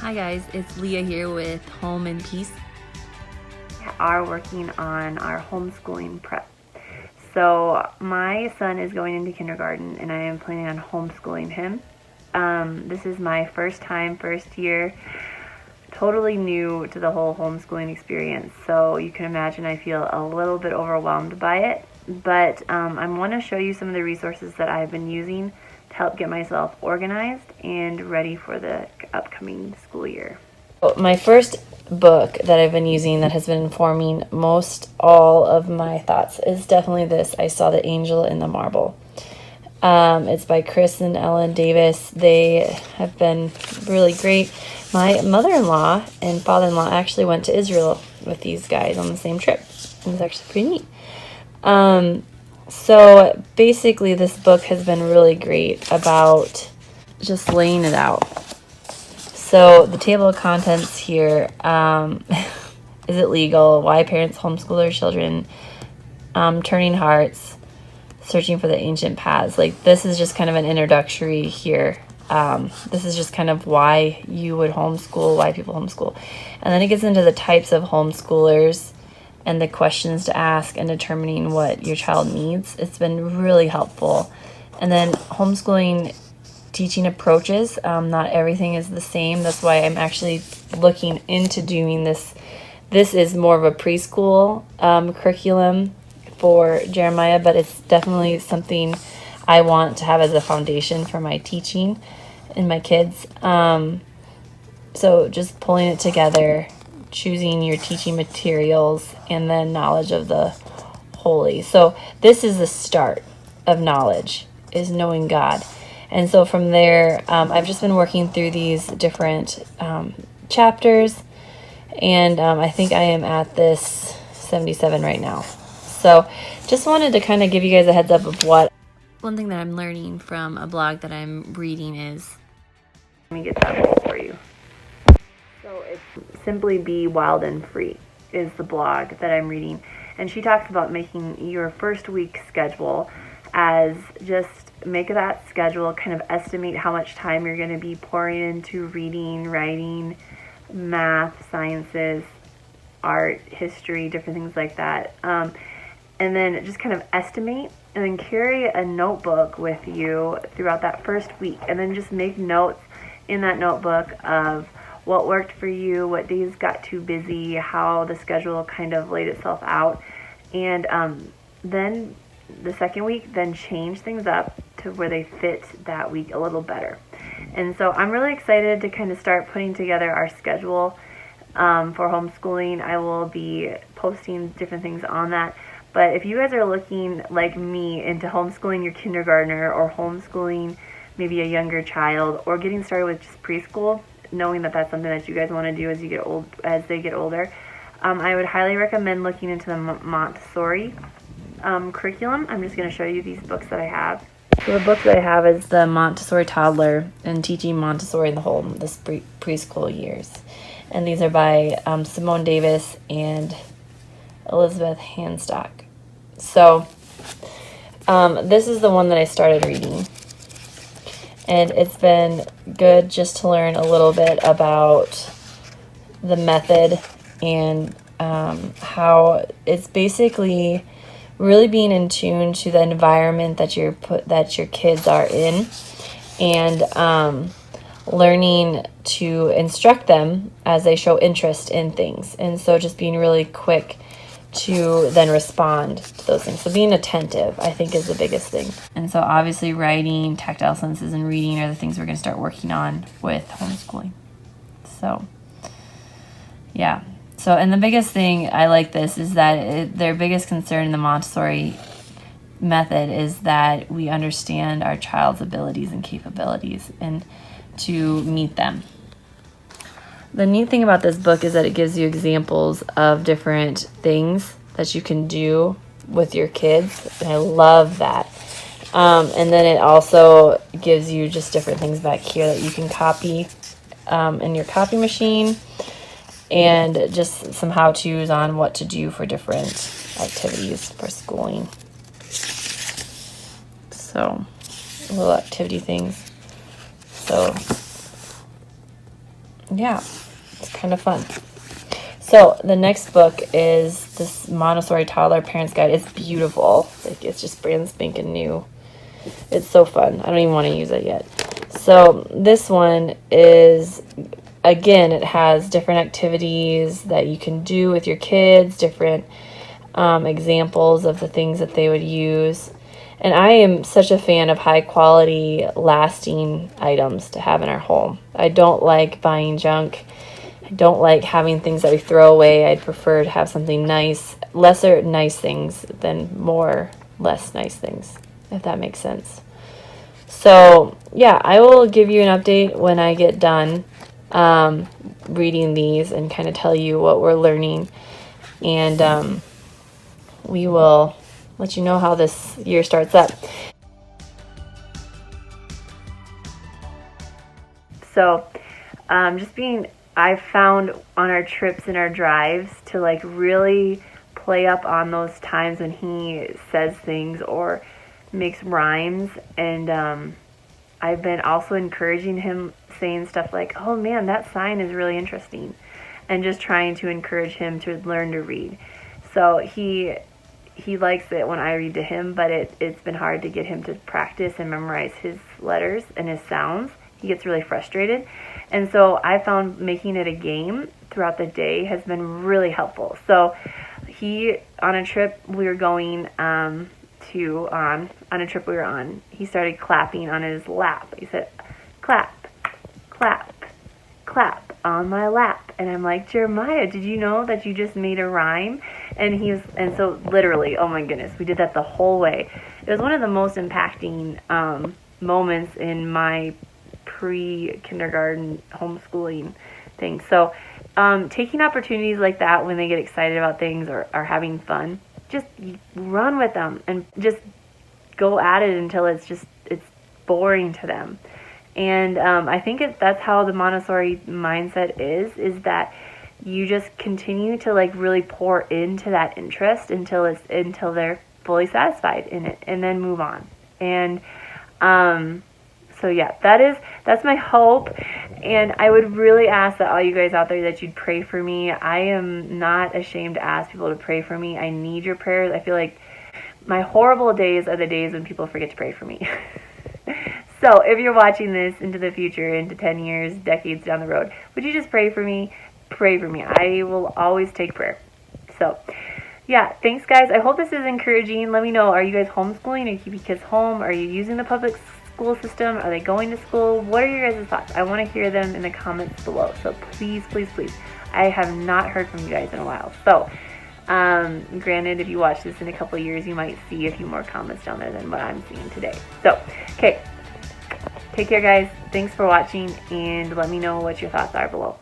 Hi guys, it's Leah here with Home in Peace. We are working on our homeschooling prep. So my son is going into kindergarten and I am planning on homeschooling him. This is my first year, totally new to the whole homeschooling experience. So you can imagine I feel a little bit overwhelmed by it. But I want to show you some of the resources that I've been using to help get myself organized and ready for the upcoming school year. My first book that I've been using that has been informing most all of my thoughts is definitely this, I Saw the Angel in the Marble. It's by Chris and Ellen Davis. They have been really great. My mother-in-law and father-in-law actually went to Israel with these guys on the same trip. It was actually pretty neat. So basically this book has been really great about just laying it out. So the table of contents here, is it legal? Why parents homeschool their children? Turning hearts, searching for the ancient paths. Like, this is just kind of an introductory here. This is just kind of why you would homeschool, why people homeschool. And then it gets into the types of homeschoolers and the questions to ask and determining what your child needs. It's been really helpful. And then homeschooling teaching approaches. Not everything is the same. That's why I'm actually looking into doing this. This is more of a preschool curriculum for Jeremiah, but it's definitely something I want to have as a foundation for my teaching and my kids. So just pulling it together, choosing your teaching materials, and then knowledge of the holy. So this is the start of knowledge, is knowing God. And so from there, I've just been working through these different chapters, and I think I am at this 77 right now. So just wanted to kind of give you guys a heads up of what. One thing that I'm learning from a blog that I'm reading is, let me get that roll for you. So it's Simply Be Wild and Free is the blog that I'm reading. And she talks about making your first week schedule as just make that schedule, kind of estimate how much time you're going to be pouring into reading, writing, math, sciences, art, history, different things like that. And then just kind of estimate and then carry a notebook with you throughout that first week. And then just make notes in that notebook of what worked for you, what days got too busy, how the schedule kind of laid itself out. And then the second week, then change things up to where they fit that week a little better. And so I'm really excited to kind of start putting together our schedule for homeschooling. I will be posting different things on that. But if you guys are looking like me into homeschooling your kindergartner or homeschooling maybe a younger child or getting started with just preschool, knowing that that's something that you guys want to do as they get older, I would highly recommend looking into the Montessori curriculum. I'm just going to show you these books that I have. So the book that I have is the Montessori Toddler and Teaching Montessori in the Home, this preschool years. And these are by Simone Davis and Elizabeth Handstock. So this is the one that I started reading. And it's been good just to learn a little bit about the method and how it's basically really being in tune to the environment that your kids are in, and learning to instruct them as they show interest in things. And so just being really quick to then respond to those things. So being attentive, I think, is the biggest thing. And so obviously writing, tactile senses, and reading are the things we're going to start working on with homeschooling. So yeah. So, and the biggest thing I like this is that their biggest concern in the Montessori method is that we understand our child's abilities and capabilities and to meet them. The neat thing about this book is that it gives you examples of different things that you can do with your kids. And I love that. And then it also gives you just different things back here that you can copy in your copy machine, and just some how-tos on what to do for different activities for schooling. So, little activity things. So yeah, it's kind of fun. So the next book is this Montessori Toddler Parents Guide. It's beautiful. Like, it's just brand spanking new. It's so fun. I don't even want to use it yet. So this one is, again, it has different activities that you can do with your kids, different examples of the things that they would use. And I am such a fan of high quality, lasting items to have in our home. I don't like buying junk. I don't like having things that we throw away. I'd prefer to have something nice, lesser nice things than more less nice things, if that makes sense. So, yeah, I will give you an update when I get done reading these and kind of tell you what we're learning. And we will let you know how this year starts up. So, I've found on our trips and our drives to like really play up on those times when he says things or makes rhymes. And I've been also encouraging him, saying stuff like, oh man, that sign is really interesting. And just trying to encourage him to learn to read. So he likes it when I read to him, but it's been hard to get him to practice and memorize his letters and his sounds. He gets really frustrated. And so I found making it a game throughout the day has been really helpful. So on a trip we were going on a trip we were on, he started clapping on his lap. He said, clap, clap, clap on my lap. And I'm like, Jeremiah, did you know that you just made a rhyme? And so literally, oh my goodness, we did that the whole way. It was one of the most impacting moments in my pre-kindergarten homeschooling thing. So taking opportunities like that when they get excited about things or are having fun, just run with them and just go at it until it's boring to them. And I think that's how the Montessori mindset is that you just continue to like really pour into that interest until they're fully satisfied in it, and then move on. And so yeah, that's my hope. And I would really ask that all you guys out there that you'd pray for me. I am not ashamed to ask people to pray for me. I need your prayers. I feel like my horrible days are the days when people forget to pray for me. So if you're watching this into the future, into 10 years, decades down the road, would you just pray for me? Pray for me. I will always take prayer. So yeah, thanks guys. I hope this is encouraging. Let me know, are you guys homeschooling? Are you keeping kids home? Are you using the public school system? Are they going to school? What are your guys' thoughts? I want to hear them in the comments below. So please, please, please. I have not heard from you guys in a while. So granted, if you watch this in a couple of years, you might see a few more comments down there than what I'm seeing today. So, okay. Take care, guys. Thanks for watching, and let me know what your thoughts are below.